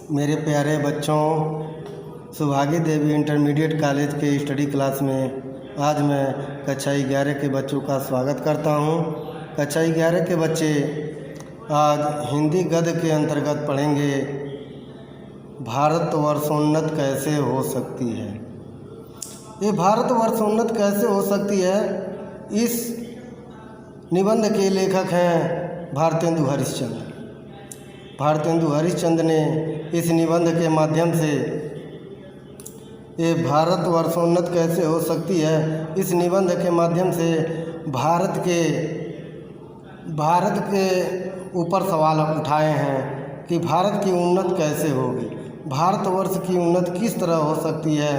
मेरे प्यारे बच्चों, सुभागी देवी इंटरमीडिएट कॉलेज के स्टडी क्लास में आज मैं कक्षा 11 के बच्चों का स्वागत करता हूं। कक्षा 11 के बच्चे आज हिंदी गद्य के अंतर्गत पढ़ेंगे भारतवर्षोन्नत कैसे हो सकती है। ये भारतवर्षोन्नत कैसे हो सकती है, इस निबंध के लेखक हैं भारतेंदु हरिश्चंद्र। भारतेंदु हरिश्चंद्र ने इस निबंध के माध्यम से ये भारतवर्षोन्नत कैसे हो सकती है, इस निबंध के माध्यम से भारत के ऊपर सवाल उठाए हैं कि भारत की उन्नत कैसे होगी, भारतवर्ष की उन्नत किस तरह हो सकती है।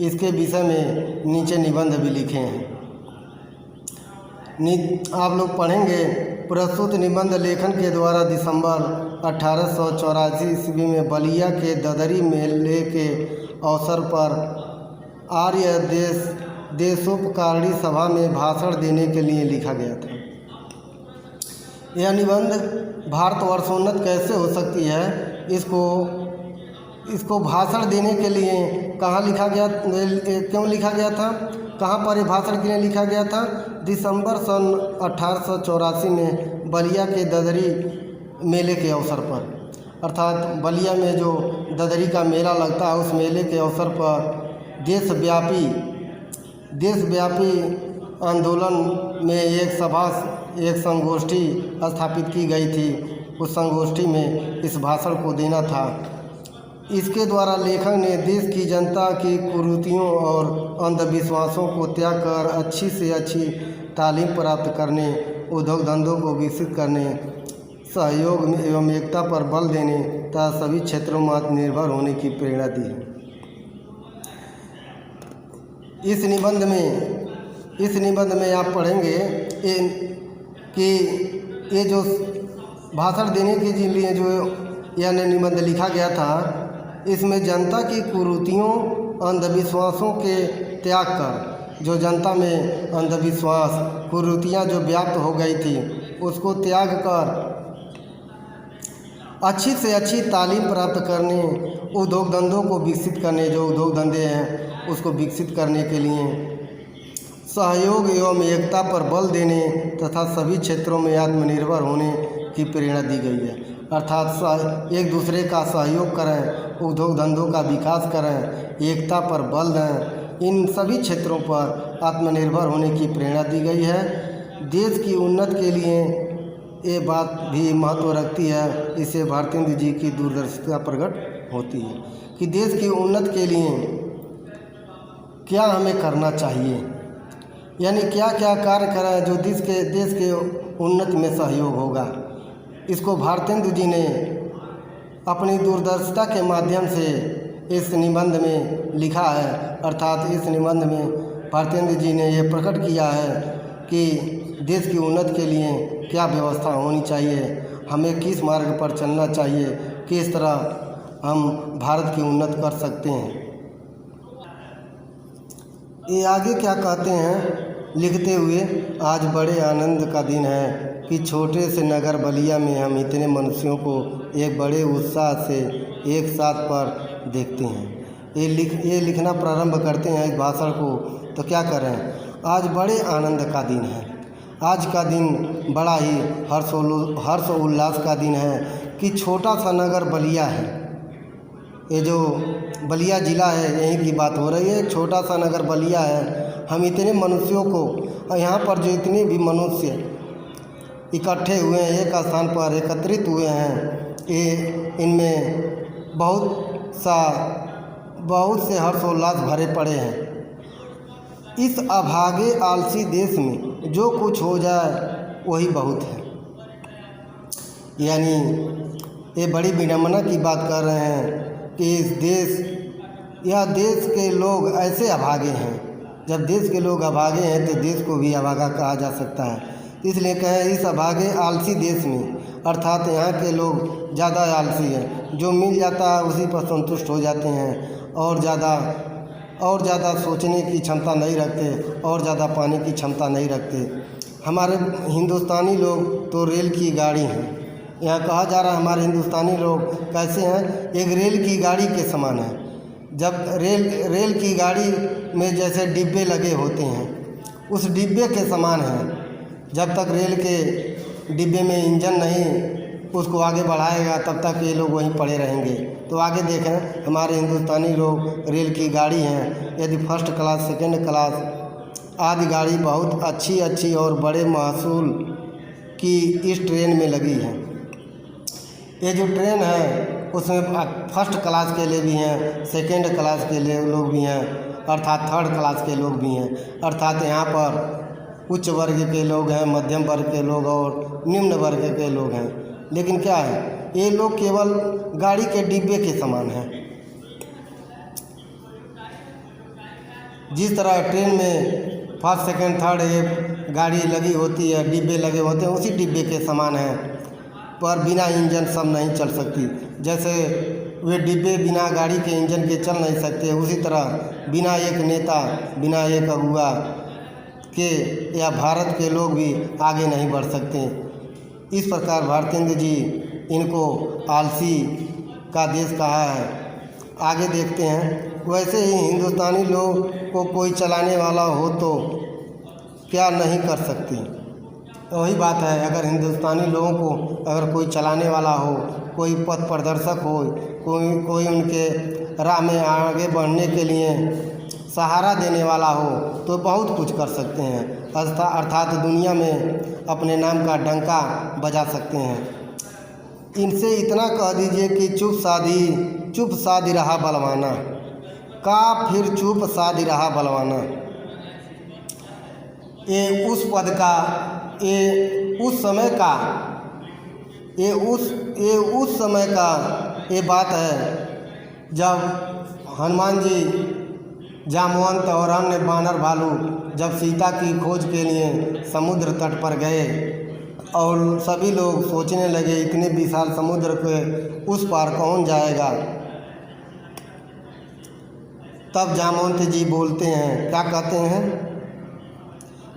इसके विषय में नीचे निबंध भी लिखे हैं, आप लोग पढ़ेंगे। प्रस्तुत निबंध लेखन के द्वारा दिसंबर 1884 ईस्वी में बलिया के ददरी मेले के अवसर पर आर्य देशोपकारिणी सभा में भाषण देने के लिए लिखा गया था। यह निबंध भारतवर्षोन्नत कैसे हो सकती है, इसको भाषण देने के लिए कहाँ लिखा गया, क्यों लिखा गया था, कहाँ पर ये भाषण के लिए लिखा गया था। दिसंबर सन 1884 में बलिया के ददरी मेले के अवसर पर, अर्थात बलिया में जो ददरी का मेला लगता है, उस मेले के अवसर पर देशव्यापी आंदोलन में एक संगोष्ठी स्थापित की गई थी। उस संगोष्ठी में इस भाषण को देना था। इसके द्वारा लेखक ने देश की जनता की कुरीतियों और अंधविश्वासों को त्याग कर अच्छी से अच्छी तालीम प्राप्त करने, उद्योग धंधों को विकसित करने, सहयोग एवं एकता पर बल देने तथा सभी क्षेत्रों में आत्मनिर्भर होने की प्रेरणा दी है। इस निबंध में आप पढ़ेंगे कि ये जो भाषण देने के लिए जो यह निबंध लिखा गया था, इसमें जनता की कुरीतियों, अंधविश्वासों के त्याग कर, जो जनता में अंधविश्वास, कुरीतियाँ जो व्याप्त हो गई थी, उसको त्याग कर अच्छी से अच्छी तालीम प्राप्त करने, उद्योग धंधों को विकसित करने, जो उद्योग धंधे हैं उसको विकसित करने के लिए सहयोग एवं एकता पर बल देने तथा सभी क्षेत्रों में आत्मनिर्भर होने की प्रेरणा दी गई है। अर्थात एक दूसरे का सहयोग करें, उद्योग धंधों का विकास करें, एकता पर बल दें, इन सभी क्षेत्रों पर आत्मनिर्भर होने की प्रेरणा दी गई है। देश की उन्नति के लिए ये बात भी महत्व रखती है। इससे भारतेंदु जी की दूरदर्शिता प्रकट होती है कि देश की उन्नति के लिए क्या हमें करना चाहिए, यानी क्या क्या कार्य करें जो देश के उन्नति में सहयोग होगा। इसको भारतेंदु जी ने अपनी दूरदर्शिता के माध्यम से इस निबंध में लिखा है। अर्थात इस निबंध में भारतेंदु जी ने यह प्रकट किया है कि देश की उन्नति के लिए क्या व्यवस्था होनी चाहिए, हमें किस मार्ग पर चलना चाहिए, किस तरह हम भारत की उन्नति कर सकते हैं। ये आगे क्या कहते हैं लिखते हुए, आज बड़े आनंद का दिन है कि छोटे से नगर बलिया में हम इतने मनुष्यों को एक बड़े उत्साह से एक साथ पर देखते हैं। ये लिखना प्रारंभ करते हैं इस भाषण को, तो क्या करें, आज बड़े आनंद का दिन है। आज का दिन बड़ा ही हर्ष उल्लास का दिन है कि छोटा सा नगर बलिया है। ये जो बलिया ज़िला है, यहीं की बात हो रही है। छोटा सा नगर बलिया है, हम इतने मनुष्यों को, यहाँ पर जो इतने भी मनुष्य इकट्ठे हुए हैं, एक स्थान पर एकत्रित हुए हैं, इनमें बहुत से हर्षोल्लास भरे पड़े हैं। इस अभागे आलसी देश में जो कुछ हो जाए वही बहुत है। यानी ये बड़ी विडंबना की बात कर रहे हैं कि यह देश के लोग ऐसे अभागे हैं। जब देश के लोग अभागे हैं तो देश को भी अभागा कहा जा सकता है। इसलिए कहें इस अभागे आलसी देश में, अर्थात यहाँ के लोग ज़्यादा आलसी हैं, जो मिल जाता है उसी पर संतुष्ट हो जाते हैं और ज़्यादा सोचने की क्षमता नहीं रखते और ज़्यादा पाने की क्षमता नहीं रखते। हमारे हिंदुस्तानी लोग तो रेल की गाड़ी हैं, यहाँ कहा जा रहा है हमारे हिंदुस्तानी लोग कैसे हैं, एक रेल की गाड़ी के समान है। जब रेल की गाड़ी में जैसे डिब्बे लगे होते हैं, उस डिब्बे के समान है। जब तक रेल के डिब्बे में इंजन नहीं उसको आगे बढ़ाएगा तब तक ये लोग वहीं पड़े रहेंगे। तो आगे देखें, हमारे हिंदुस्तानी लोग रेल की गाड़ी हैं, यदि फर्स्ट क्लास, सेकंड क्लास आदि गाड़ी बहुत अच्छी और बड़े महसूल की इस ट्रेन में लगी है। ये जो ट्रेन है उसमें फर्स्ट क्लास के लिए भी हैं, सेकंड क्लास के लिए लोग भी हैं, अर्थात थर्ड क्लास के लोग भी हैं। अर्थात यहाँ पर उच्च वर्ग के लोग हैं, मध्यम वर्ग के लोग और निम्न वर्ग के लोग हैं। लेकिन क्या है, ये लोग केवल गाड़ी के डिब्बे के समान हैं। जिस तरह ट्रेन में फर्स्ट सेकंड थर्ड ये गाड़ी लगी होती है, डिब्बे लगे होते हैं, उसी डिब्बे के समान है, पर बिना इंजन सब नहीं चल सकती। जैसे वे डिब्बे बिना गाड़ी के इंजन के चल नहीं सकते, उसी तरह बिना एक नेता, बिना एक अगुआ के या भारत के लोग भी आगे नहीं बढ़ सकते। इस प्रकार भारतेंद्र जी इनको आलसी का देश कहा है। आगे देखते हैं, वैसे ही हिंदुस्तानी लोग को कोई चलाने वाला हो तो क्या नहीं कर सकती। वही बात है, अगर हिंदुस्तानी लोगों को अगर कोई चलाने वाला हो, कोई पथ प्रदर्शक हो, कोई उनके राह में आगे बढ़ने के लिए सहारा देने वाला हो तो बहुत कुछ कर सकते हैं। अर्थात दुनिया में अपने नाम का डंका बजा सकते हैं। इनसे इतना कह दीजिए कि चुप साधी रहा बलवाना, का फिर चुप साधी रहा बलवाना। ये उस पद का, ये उस समय का, ये उस समय का ये बात है जब हनुमान जी, जामवंत और अन्य बानर भालू जब सीता की खोज के लिए समुद्र तट पर गए और सभी लोग सोचने लगे इतने विशाल समुद्र के उस पार कौन जाएगा, तब जामवंत जी बोलते हैं, क्या कहते हैं,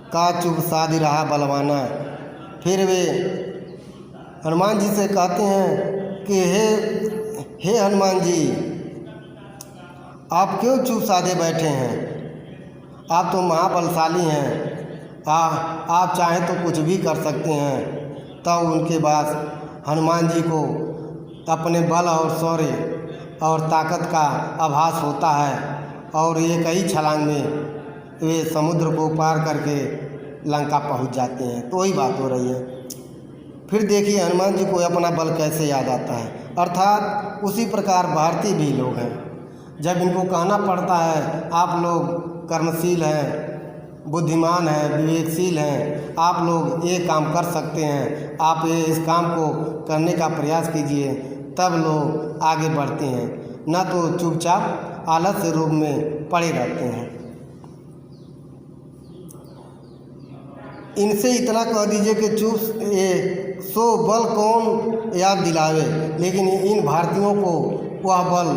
का चुप साधी रहा बलवाना। फिर वे हनुमान जी से कहते हैं कि हे हनुमान जी, आप क्यों चुप साधे बैठे हैं, आप तो महाबलशाली हैं, आप चाहें तो कुछ भी कर सकते हैं। तब उनके बाद हनुमान जी को अपने बल और शौर्य और ताकत का आभास होता है और एक ही छलांग में वे समुद्र को पार करके लंका पहुंच जाते हैं। तो वही बात हो रही है। फिर देखिए हनुमान जी को अपना बल कैसे याद आता है। अर्थात उसी प्रकार भारतीय भी लोग हैं, जब इनको कहना पड़ता है आप लोग कर्मशील हैं, बुद्धिमान हैं, विवेकशील हैं, आप लोग ये काम कर सकते हैं, आप ये इस काम को करने का प्रयास कीजिए, तब लोग आगे बढ़ते हैं, न तो चुपचाप आलस्य रूप में पड़े रहते हैं। इनसे इतना कह दीजिए कि चुप ये सो बल कौन याद दिलावे, लेकिन इन भारतीयों को वह बल,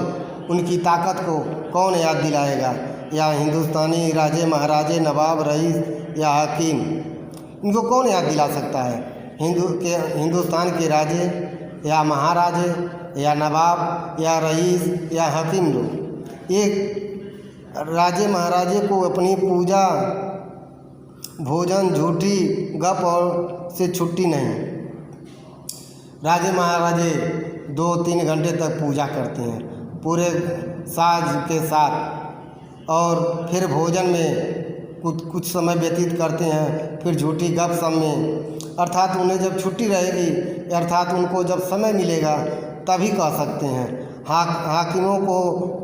उनकी ताकत को कौन याद दिलाएगा। या हिंदुस्तानी राजे महाराजे, नवाब, रईस या हाकिम, इनको कौन याद दिला सकता है। हिंदुस्तान के राजे या महाराजे या नवाब या रईस या हाकिम लोग, एक राजे महाराजे को अपनी पूजा, भोजन, झूठी गप और से छुट्टी नहीं। राजे महाराजे 2-3 घंटे तक पूजा करते हैं पूरे साज के साथ, और फिर भोजन में कुछ समय व्यतीत करते हैं, फिर झूठी गपशप में। अर्थात उन्हें जब छुट्टी रहेगी, अर्थात उनको जब समय मिलेगा तभी कह सकते हैं। हाकिमों को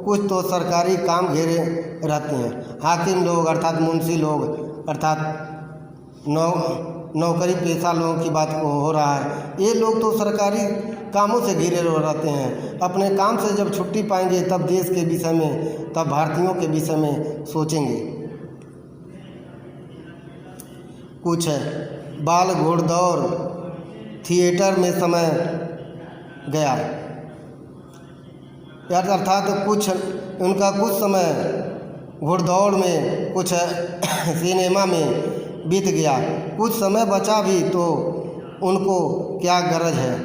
कुछ तो सरकारी काम घेरे रहते हैं। हाकिम लोग अर्थात मुंशी लोग, अर्थात नौकरी पेशा लोगों की बात को हो रहा है। ये लोग तो सरकारी कामों से घिरे रहते हैं। अपने काम से जब छुट्टी पाएंगे तब देश के विषय में, तब भारतीयों के विषय में सोचेंगे। कुछ है बाल घोड़दौड़ थिएटर में समय गया, अर्थात कुछ उनका कुछ समय घोड़दौड़ में, कुछ सिनेमा में बीत गया, कुछ समय बचा भी तो उनको क्या गरज है।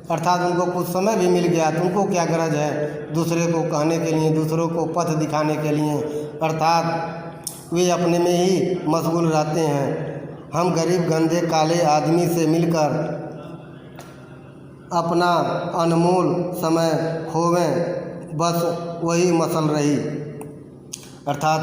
अर्थात उनको कुछ समय भी मिल गया तो उनको क्या गरज है दूसरे को कहने के लिए, दूसरों को पथ दिखाने के लिए, अर्थात वे अपने में ही मशगूल रहते हैं। हम गरीब गंदे काले आदमी से मिलकर अपना अनमोल समय खोवें, बस वही मसल रही। अर्थात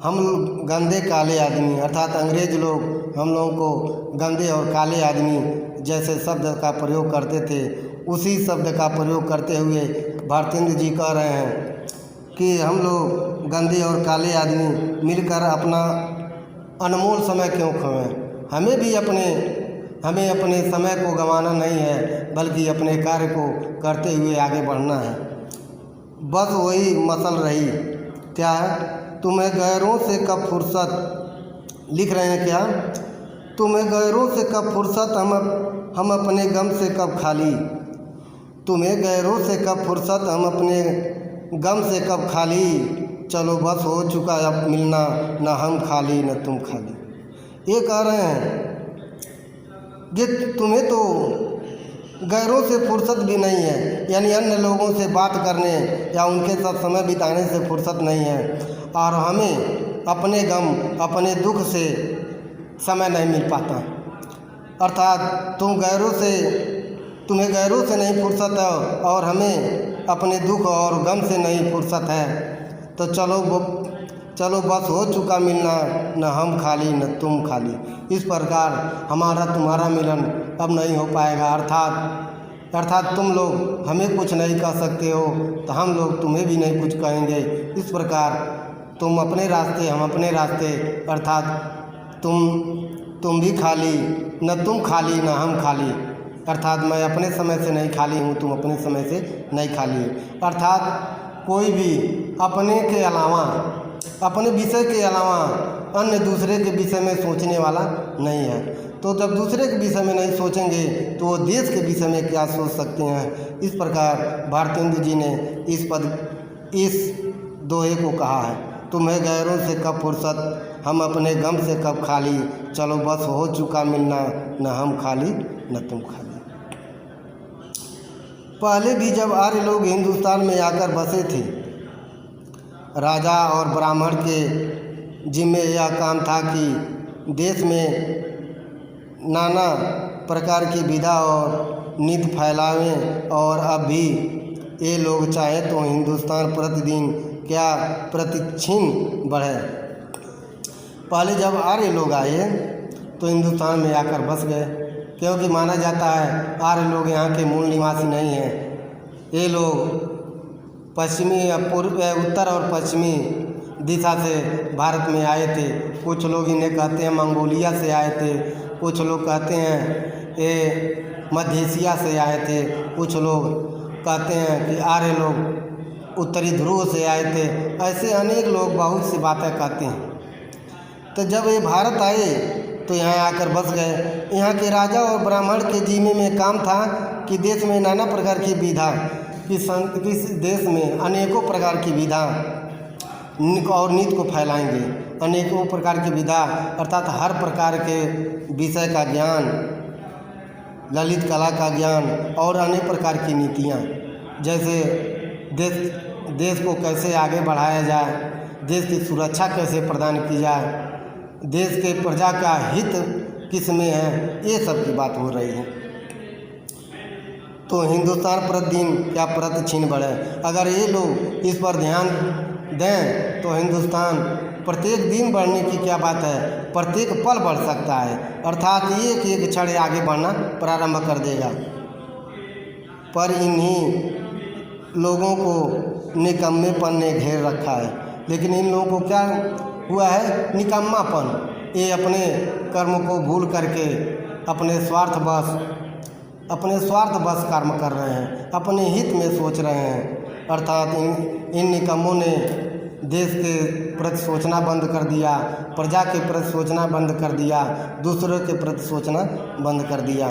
हम गंदे काले आदमी, अर्थात अंग्रेज लोग हम लोगों को गंदे और काले आदमी जैसे शब्द का प्रयोग करते थे, उसी शब्द का प्रयोग करते हुए भारतेंद्र जी कह रहे हैं कि हम लोग गंदे और काले आदमी मिलकर अपना अनमोल समय क्यों खोएं। हमें अपने समय को गंवाना नहीं है, बल्कि अपने कार्य को करते हुए आगे बढ़ना है। बस वही मसल रही। क्या है? तुम्हें गैरों से कब फुर्सत, लिख रहे हैं क्या? तुम्हें गैरों से कब फुर्सत, हम अपने गम से कब खाली। तुम्हें गैरों से कब फुर्सत, हम अपने गम से कब खाली। चलो बस हो चुका अब मिलना, न हम खाली न तुम खाली। ये कह रहे हैं कि तुम्हें तो गैरों से फुर्सत भी नहीं है, यानी अन्य लोगों से बात करने या उनके साथ समय बिताने से फुर्सत नहीं है, और हमें अपने गम अपने दुख से समय नहीं मिल पाता। अर्थात तुम्हें गैरों से नहीं फुर्सत है और हमें अपने दुख और गम से नहीं फुर्सत है। तो चलो बस हो चुका मिलना, न हम खाली न तुम खाली। इस प्रकार हमारा तुम्हारा मिलन अब नहीं हो पाएगा। अर्थात तुम लोग हमें कुछ नहीं कह सकते हो, तो हम लोग तुम्हें भी नहीं कुछ कहेंगे। इस प्रकार तुम अपने रास्ते हम अपने रास्ते, अर्थात तुम भी खाली न तुम खाली न हम खाली। अर्थात मैं अपने समय से नहीं खाली हूँ, तुम अपने समय से नहीं खाली हो। अर्थात कोई भी अपने के अलावा, अपने विषय के अलावा अन्य दूसरे के विषय में सोचने वाला नहीं है। तो जब दूसरे के विषय में नहीं सोचेंगे तो वो देश के विषय में क्या सोच सकते हैं। इस प्रकार भारतेंदु जी ने इस दोहे को कहा है, तुम्हें गैरों से कब फुर्सत, हम अपने गम से कब खाली। चलो बस हो चुका मिलना, न हम खाली न तुम खाली। पहले भी जब आर्य लोग हिंदुस्तान में आकर बसे थे, राजा और ब्राह्मण के जिम्मे यह काम था कि देश में नाना प्रकार की विधा और नीति फैलावें। और अब भी ये लोग चाहे तो हिंदुस्तान प्रतिदिन क्या प्रतिक्षण बढ़े। पहले जब आर्य लोग आए तो हिंदुस्तान में आकर बस गए, क्योंकि माना जाता है आर्य लोग यहाँ के मूल निवासी नहीं हैं। ये लोग पश्चिमी उत्तर और पश्चिमी दिशा से भारत में आए थे। कुछ लोग इन्हें कहते हैं मंगोलिया से आए थे, कुछ लोग कहते हैं ये मध्य एशिया से आए थे, कुछ लोग कहते हैं कि आर्य लोग उत्तरी ध्रुव से आए थे। ऐसे अनेक लोग बहुत सी बातें कहते हैं। तो जब ये भारत आए तो यहाँ आकर बस गए। यहाँ के राजा और ब्राह्मण के जिम्मे में काम था कि देश में नाना प्रकार की विधा, किस देश में अनेकों प्रकार की विधा और नीति को फैलाएंगे। अनेकों प्रकार की विधा अर्थात हर प्रकार के विषय का ज्ञान, ललित कला का ज्ञान और अनेक प्रकार की नीतियाँ, जैसे देश को कैसे आगे बढ़ाया जाए, देश की सुरक्षा कैसे प्रदान की जाए, देश के प्रजा का हित किस में है, ये सब की बात हो रही है। तो हिंदुस्तान प्रतिदिन क्या प्रतिक्षण बढ़े। अगर ये लोग इस पर ध्यान दें तो हिंदुस्तान प्रत्येक दिन बढ़ने की क्या बात है, प्रत्येक पल बढ़ सकता है। अर्थात एक क्षण आगे बढ़ना प्रारंभ कर देगा। पर इन्हीं लोगों को निकम्मेपन ने घेर रखा है। लेकिन इन लोगों को क्या हुआ है, निकम्मापन। ये अपने कर्म को भूल करके अपने स्वार्थवश कर्म कर रहे हैं, अपने हित में सोच रहे हैं। अर्थात इन निकम्मों ने देश के प्रति सोचना बंद कर दिया, प्रजा के प्रति सोचना बंद कर दिया, दूसरों के प्रति सोचना बंद कर दिया।